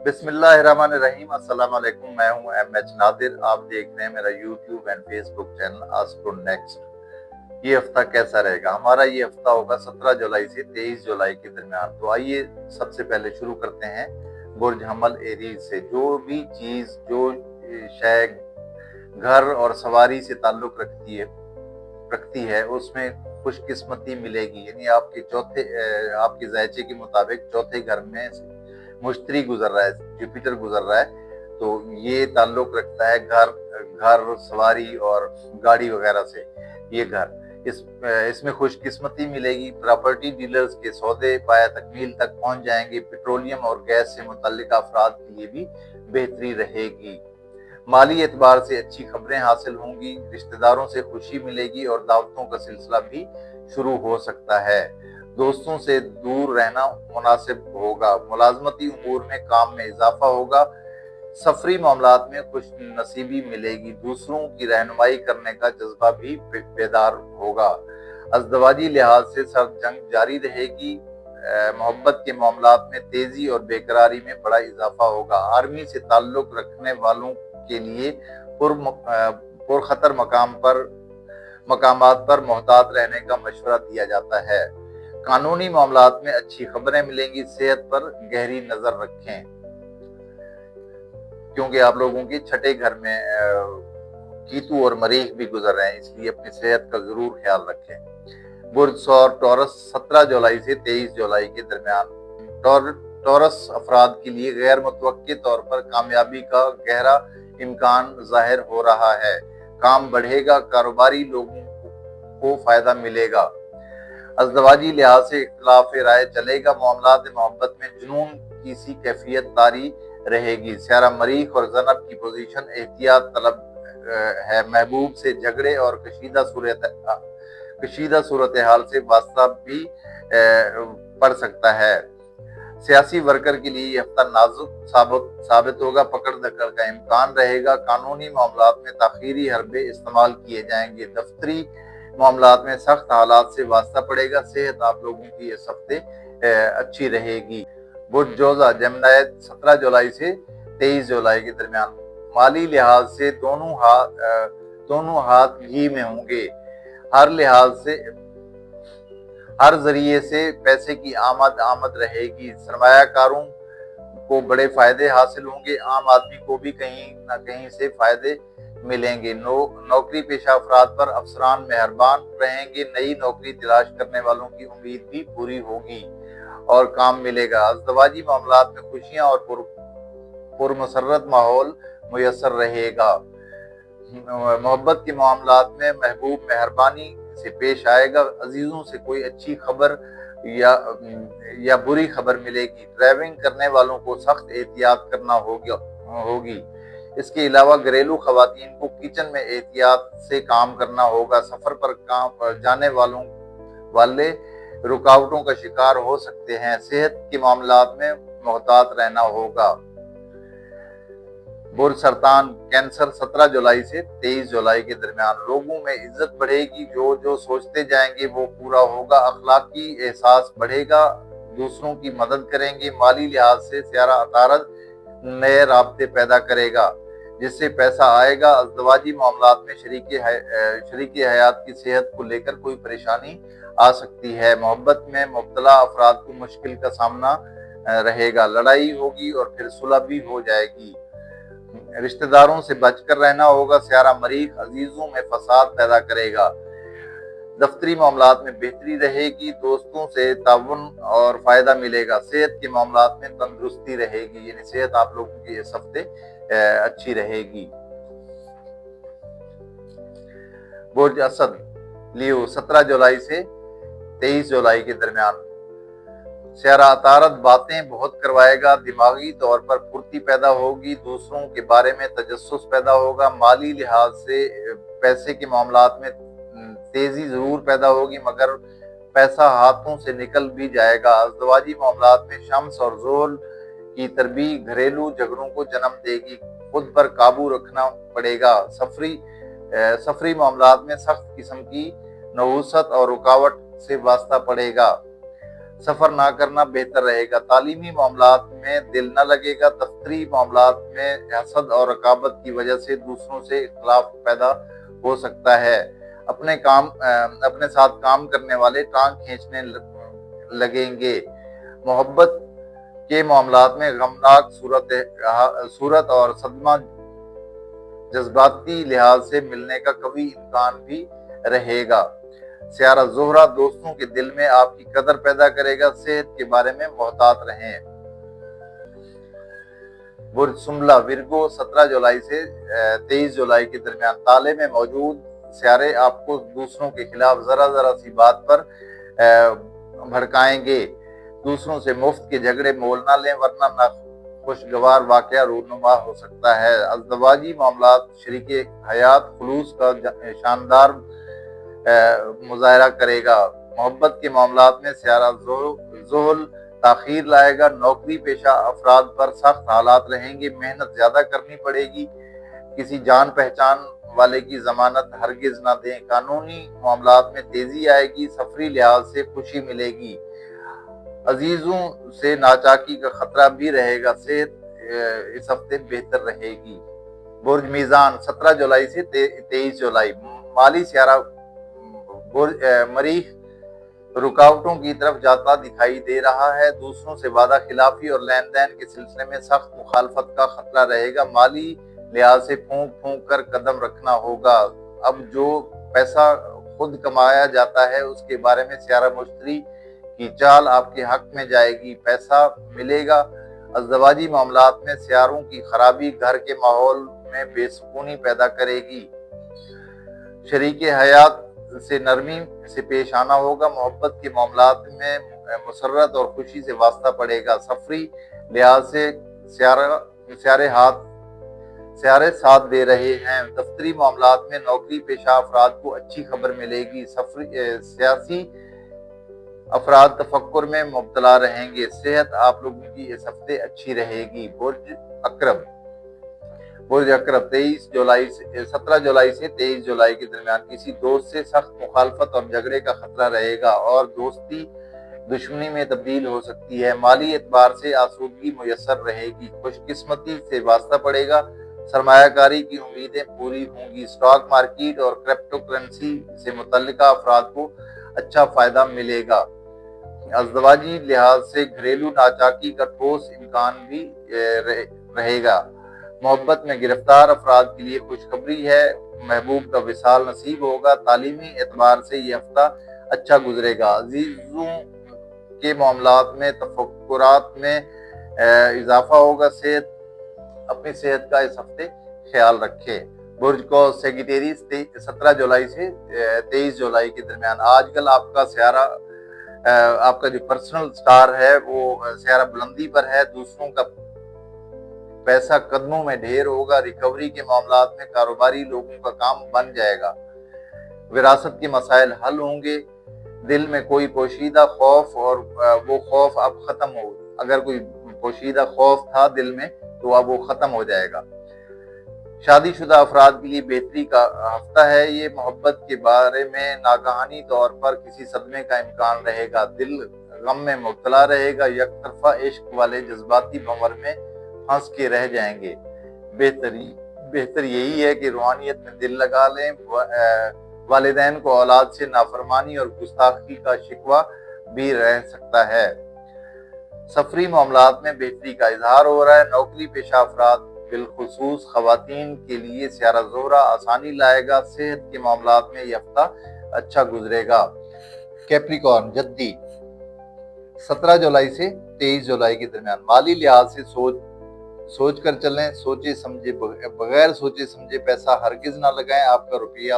बिस्मिल्लाहिर्रहमानिर्रहीम। अस्सलाम वालेकुम। मैं हूं एमएच नादिर। आप देख रहे हैं मेरा यूट्यूब एंड फेसबुक चैनल आस्को नेक्स्ट। ये हफ्ता कैसा रहेगा? हमारा ये हफ्ता होगा 17 जुलाई से 23 जुलाई के दरमियान। तो आइए सबसे पहले शुरू करते हैं बुर्ज हमल एरीज से। जो भी चीज जो शय घर और सवारी से ताल्लुक रखती है उसमें खुशकिस्मती मिलेगी। यानी आपके जायचे के मुताबिक चौथे घर में मुश्तरी गुजर रहा है, जुपिटर गुजर रहा है, तो ये ताल्लुक रखता है घर सवारी और गाड़ी वगैरह से। ये घर इसमें खुशकिस्मती मिलेगी। प्रॉपर्टी डीलर्स के सौदे पाया तकमील तक पहुंच जाएंगे। पेट्रोलियम और गैस से मुतल्लिक अफराद के लिए भी बेहतरी रहेगी। माली एतबार से अच्छी खबरें हासिल होंगी। रिश्तेदारों से खुशी मिलेगी और दावतों का सिलसिला भी शुरू हो सकता है। दोस्तों से दूर रहना मुनासिब होगा। मुलाजमती उमूर में काम में इजाफा होगा। सफरी मामलात में खुश नसीबी मिलेगी। दूसरों की रहनुमाई करने का जज्बा भी बेदार होगा। अज़दवाजी लिहाज से सर्द जंग जारी रहेगी। मोहब्बत के मामलात में तेजी और बेकरारी में बड़ा इजाफा होगा। आर्मी से ताल्लुक रखने वालों के लिए पुरखतर मकामात पर मोहतात रहने का मशवरा दिया जाता है। कानूनी मामलात में अच्छी खबरें मिलेंगी। सेहत पर गहरी नजर रखें क्योंकि आप लोगों के छठे घर में कीतू और मरीख भी गुजर रहे हैं, इसलिए अपनी सेहत का जरूर ख्याल रखें। बुर्ज और टॉरस 17 जुलाई से 23 जुलाई के दरमियान। टॉरस अफराद के लिए गैर मुतवक्के तौर पर कामयाबी का गहरा इम्कान जाहिर हो रहा है। काम बढ़ेगा। कारोबारी लोगों को फायदा मिलेगा। अज़दवाजी लिहाज से इख्तिलाफ राय चलेगा। मामलात मोहब्बत में जुनून की सी कैफियत तारी रहेगी। स्यारा मरीख और ज़नब की पोजीशन एहतियात तलब है। महबूब से झगड़े और कशीदा सूरत हाल से वास्ता भी पड़ सकता है। सियासी वर्कर के लिए यह हफ्ता नाजुक साबित होगा। पकड़ धकड़ का इम्कान रहेगा। कानूनी मामलात में ताखीरी हरबे इस्तेमाल किए जाएंगे। दफ्तरी मामलात में सख्त हालात से वास्ता पड़ेगा। सेहत आप लोगों की इस हफ्ते अच्छी रहेगी। बुर्ज जोजा जमनाय 17 जुलाई से 23 जुलाई के दरमियान। माली लिहाज से दोनों हाथ घी में होंगे। हर लिहाज से हर जरिए से पैसे की आमद रहेगी। सरमायाकारों को बड़े फायदे हासिल होंगे। आम आदमी को भी कहीं ना कहीं से फायदे मिलेंगे। नौकरी पेशा अफराद पर अफसरान मेहरबान रहेंगे। नई नौकरी तलाश करने वालों की उम्मीद भी पूरी होगी और काम मिलेगा। अज़दवाजी मामलात में खुशियां और पुरमसरत माहौल मुयस्सर रहेगा। मोहब्बत के मामलात में महबूब मेहरबानी से पेश आएगा। अजीजों से कोई अच्छी खबर या बुरी खबर मिलेगी। ड्राइविंग करने वालों को सख्त एहतियात करना होगी। इसके अलावा घरेलू खवातीन को किचन में एहतियात से काम करना होगा। सफर पर जाने वाले रुकावटों का शिकार हो सकते हैं। सेहत के मामलात में मोहतात रहना होगा। बुर्ज सरतान कैंसर 17 जुलाई से 23 जुलाई के दरमियान। लोगों में इज्जत बढ़ेगी। जो सोचते जाएंगे वो पूरा होगा। अखलाकी एहसास बढ़ेगा। दूसरों की मदद करेंगे। माली लिहाज से स्यारा अतारद नए राब्ते पैदा करेगा जिससे पैसा आएगा। अज़दवाजी मामलात में शरीके हयात की सेहत को लेकर कोई परेशानी आ सकती है। मोहब्बत में मुब्तला अफराद को मुश्किल का सामना रहेगा। लड़ाई होगी और फिर सुलह भी हो जाएगी। रिश्तेदारों से बचकर रहना होगा। स्यारा मरीख अजीजों में फसाद पैदा करेगा। दफ्तरी मामलात में बेहतरी रहेगी। दोस्तों से ताउन और फायदा मिलेगा। सेहत के मामलात में तंदुरुस्ती रहेगी। यानी सेहत आप लोगों की इस हफ्ते अच्छी रहेगी। बुर्ज असद लियो 17 जुलाई से 23 जुलाई के दरमियान। स्यारा अतारद बातें बहुत करवाएगा। दिमागी तौर पर फुर्ती पैदा होगी। दूसरों के बारे में तजस्सुस पैदा होगा। माली लिहाज से पैसे के मामलात में तेजी जरूर पैदा होगी मगर पैसा हाथों से निकल भी जाएगा। अज़दवाजी मामलात में शम्स और ज़ोल की तरबी घरेलू झगड़ों को जन्म देगी। खुद पर काबू रखना पड़ेगा। सफरी मामलात में सख्त किस्म की नहुसत और रुकावट से वास्ता पड़ेगा। सफर ना करना बेहतर रहेगा। तालीमी मामलात में दिल न लगेगा। दफ्तरी मामलात में हसद और रकाबत की वजह से दूसरों से इख्तिलाफ पैदा हो सकता है। अपने साथ काम करने वाले टांग खींचने लगेंगे। मोहब्बत के मामलात में गमनाक सूरत और सदमा जज्बाती लिहाज से मिलने का कभी इम्कान भी रहेगा। सियारा ज़ोहरा दोस्तों के दिल में आपकी कदर पैदा करेगा। सेहत के बारे में मोहतात रहें। बुर्ज सुमला विरगो 17 जुलाई से 23 जुलाई के दरमियान ताले में मौजूद सियारे आपको दूसरों के खिलाफ जरा सी बात पर भड़काएंगे। दूसरों से मुफ्त के झगड़े मोल ना लें, वरना नाखुशगवार वाकया रूनुमा हो सकता है। अज़दवाजी मामलात शरीके हयात खुलूस का शानदार मुजाहरा करेगा। मोहब्बत के मामलात में सियारा ज़ोहल ताखीर लाएगा। नौकरी पेशा अफराद पर सख्त हालात रहेंगे। मेहनत ज्यादा करनी पड़ेगी। किसी जान पहचान वाले की जमानत हरगिज ना दें। कानूनी मामलात में तेजी आएगी। सफरी लिहाज से खुशी मिलेगी। अजीजों से नाचाकी का खतरा भी रहेगा। सेहत इस हफ्ते बेहतर रहेगी। बुर्ज मीजान 17 जुलाई से 23 जुलाई माली सियारा मरीख रुकावटों की तरफ जाता दिखाई दे रहा है। दूसरों से वादा खिलाफी और लेन देन के सिलसिले में सख्त मुखालफत का खतरा रहेगा। माली लिहाज से फूंक कर कदम रखना होगा। अब जो पैसा खुद कमाया जाता है उसके बारे में सियारा मुश्तरी की चाल आपके हक में जाएगी। पैसा मिलेगा। अज़दवाजी मामलात में सियारों की खराबी घर के माहौल में बेसुकूनी पैदा करेगी। शरीके हयात से नरमी से पेश आना होगा। मोहब्बत के मामलात में मुसर्रत और खुशी से वास्ता पड़ेगा। सफरी लिहाज से सियारे साथ दे रहे हैं। दफ्तरी मामलात में नौकरी पेशा अफराद को अच्छी खबर मिलेगी। सियासी अफराद तफक्कुर में मुब्तला रहेंगे। सेहत आप लोगों की इस हफ्ते अच्छी रहेगी। बुर्ज अकरब 17 जुलाई से 23 जुलाई के दरमियान किसी दोस्त से सख्त मुखालफत और झगड़े का खतरा रहेगा और दोस्ती दुश्मनी में तब्दील हो सकती है। माली एतबार से आसूदगी मुयस्सर रहेगी। खुशकिस्मती से वास्ता पड़ेगा। सरमायाकारी की उम्मीदें पूरी होंगी। स्टॉक मार्केट और क्रिप्टो करेंसी से मुतल्लिका अफराद को अच्छा फायदा मिलेगा। अज़दवाजी लिहाज से घरेलू नाचाकी का ठोस इम्कान भी रहेगा। मोहब्बत में गिरफ्तार अफराद के लिए खुशखबरी है। महबूब का विसाल नसीब होगा। तालीमी एतबार से ये हफ्ता अच्छा गुजरेगा। अजीजों के मामलात में तफक्कुरात में इजाफा होगा। अपनी सेहत का इस हफ्ते ख्याल रखें। बुर्ज को सेक्रेटरीज 17 जुलाई से 23 जुलाई के दरमियान आजकल आपका सियारा आपका जो पर्सनल स्टार है वो सियारा बुलंदी पर है। दूसरों का पैसा कदमों में ढेर होगा। रिकवरी के मामलात में कारोबारी लोगों का काम बन जाएगा। विरासत के मसाइल हल होंगे। दिल में कोई पोशीदा खौफ और वो खौफ अब खत्म हो। अगर कोई पोशीदा खौफ था दिल में तो अब वो खत्म हो जाएगा। शादीशुदा अफराद के लिए बेहतरी का हफ्ता है। ये मोहब्बत के बारे में नागहानी तौर पर किसी सदमे का इम्कान रहेगा। दिल गम में मुब्तला रहेगा। यकतरफा इश्क वाले जज्बाती भंवर में फंस के रह जाएंगे। बेहतर यही है कि रूहानियत में दिल लगा लें। वालिदैन को औलाद से नाफरमानी और गुस्ताखी का शिकवा भी रह सकता है। सफरी मामलात में बेहतरी का इजहार हो रहा है। नौकरी पेशा अफराद बिलखुसूस खवातीन के लिए सियारा ज़ोहरा आसानी लाएगा। सेहत के मामलात में यह हफ्ता अच्छा गुजरेगा। कैप्रिकॉर्न जद्दी 17 जुलाई से 23 जुलाई के दरमियान माली लिहाज से सोच कर चलें। सोचे समझे बगैर सोचे समझे पैसा हरगिज ना लगाएं। आपका रुपया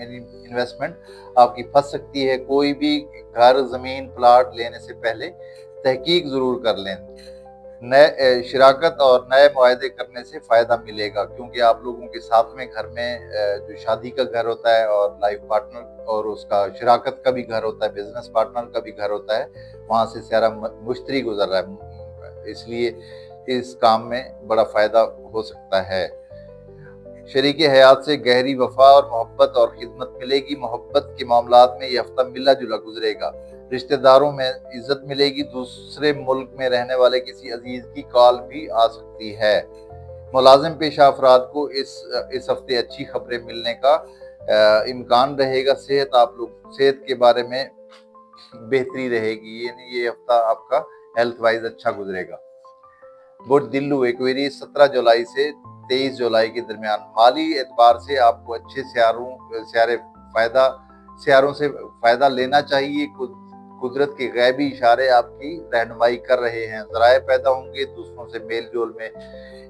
इन्वेस्टमेंट आपकी फंस सकती है। कोई भी घर जमीन प्लाट लेने से पहले तहकीक जरूर कर लें। नए शिराकत और नए मुआहदे करने से फायदा मिलेगा, क्योंकि आप लोगों के साथ में घर में जो शादी का घर होता है और लाइफ पार्टनर और उसका शिराकत का भी घर होता है, बिजनेस पार्टनर का भी घर होता है, वहाँ से सारा मुश्तरी गुजर रहा है, इसलिए इस काम में बड़ा फायदा हो सकता है। शरीक हयात से गहरी वफा और मोहब्बत और खिदमत मिलेगी। मोहब्बत के मामलात में ये हफ्ता मिला जुला गुजरेगा। रिश्तेदारों में इज्जत मिलेगी। दूसरे मुल्क में रहने वाले किसी अजीज की कॉल भी आ सकती है। मुलाजिम पेशा अफराद को इस हफ्ते अच्छी खबरें मिलने का इम्कान रहेगा। सेहत के बारे में बेहतरी रहेगी, यानी ये हफ्ता आपका हेल्थ वाइज अच्छा गुजरेगा। बुध दिल्लू एक्वेरियस 17 जुलाई से 23 जुलाई के दरमियान माली एतबार से आपको अच्छे सियारों से फायदा लेना चाहिए। कुदरत के गैबी इशारे आपकी रहनुमाई कर रहे हैं। ज़राए पैदा होंगे, दूसरों से मेल जोल में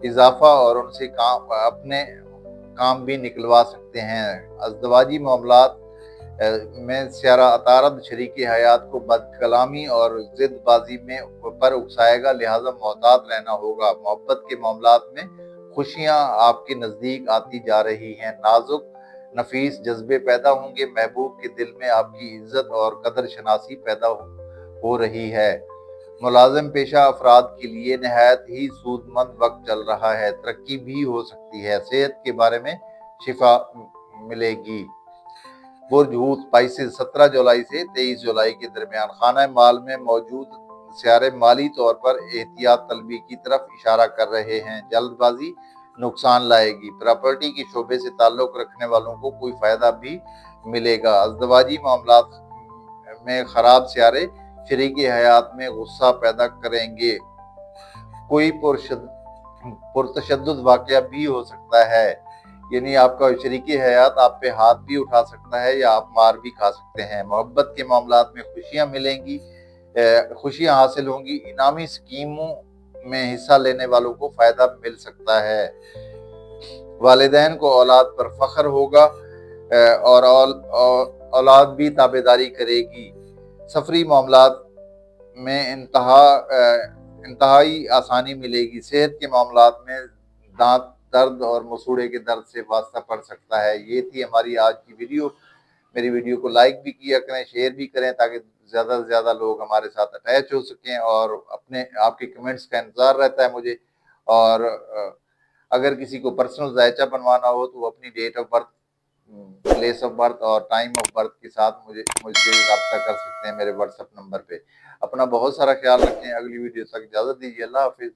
इजाफा और उनसे अपने काम भी निकलवा सकते हैं। अज़दवाजी मामलात में स्यारा अतारद शरीक हयात को बदकलामी और जिदबाजी पर उकसाएगा, लिहाजा मोहतात रहना होगा। मोहब्बत के मामलात में खुशियां आपके नज़दीक आती जा रही हैं। नाजुक नफीस जज्बे पैदा होंगे। महबूब के दिल में आपकी इज्जत और कदर शनासी पैदा हो रही है। मुलाजिम पेशा अफराद के लिए नहायत ही सूदमंद वक्त चल रहा है। तरक्की भी हो सकती है। सेहत के बारे में शिफा मिलेगी। बुर्ज हूत स्पाइसेस 17 जुलाई से 23 जुलाई के दरमियान खाना माल में मौजूद सियारे माली तौर पर एहतियात तलबी की तरफ इशारा कर रहे हैं। जल्दबाजी नुकसान लाएगी। प्रॉपर्टी के शोबे से ताल्लुक रखने वालों को कोई फायदा भी मिलेगा। अज़दवाजी मामलात में खराब सियारे शरीक हयात में गुस्सा पैदा करेंगे। कोई पुरतशद्दुद वाक़या भी हो सकता है, यानी आपका शरीक हयात आप पे हाथ भी उठा सकता है या आप मार भी खा सकते हैं। मोहब्बत के मामलात में खुशियां हासिल होंगी। इनामी स्कीमों में हिस्सा लेने वालों को फायदा मिल सकता है। वालिदैन को औलाद पर फख्र होगा और औलाद भी ताबेदारी करेगी। सफरी मामलात में इंतहाई आसानी मिलेगी। सेहत के मामलात में दांत दर्द और मसूड़े के दर्द से वास्ता पड़ सकता है। ये थी हमारी आज की वीडियो। मेरी वीडियो को लाइक भी किया करें, शेयर भी करें, ताकि ज़्यादा से ज़्यादा लोग हमारे साथ अटैच हो सकें। और आपके कमेंट्स का इंतज़ार रहता है मुझे। और अगर किसी को पर्सनल जायचा बनवाना हो तो वो अपनी date of birth, place of birth और टाइम ऑफ बर्थ के साथ मुझसे रब्ता कर सकते हैं मेरे व्हाट्सएप नंबर पे। अपना बहुत सारा ख्याल रखें। अगली वीडियो तक इजाज़त दीजिए। अल्लाह हाफिज़।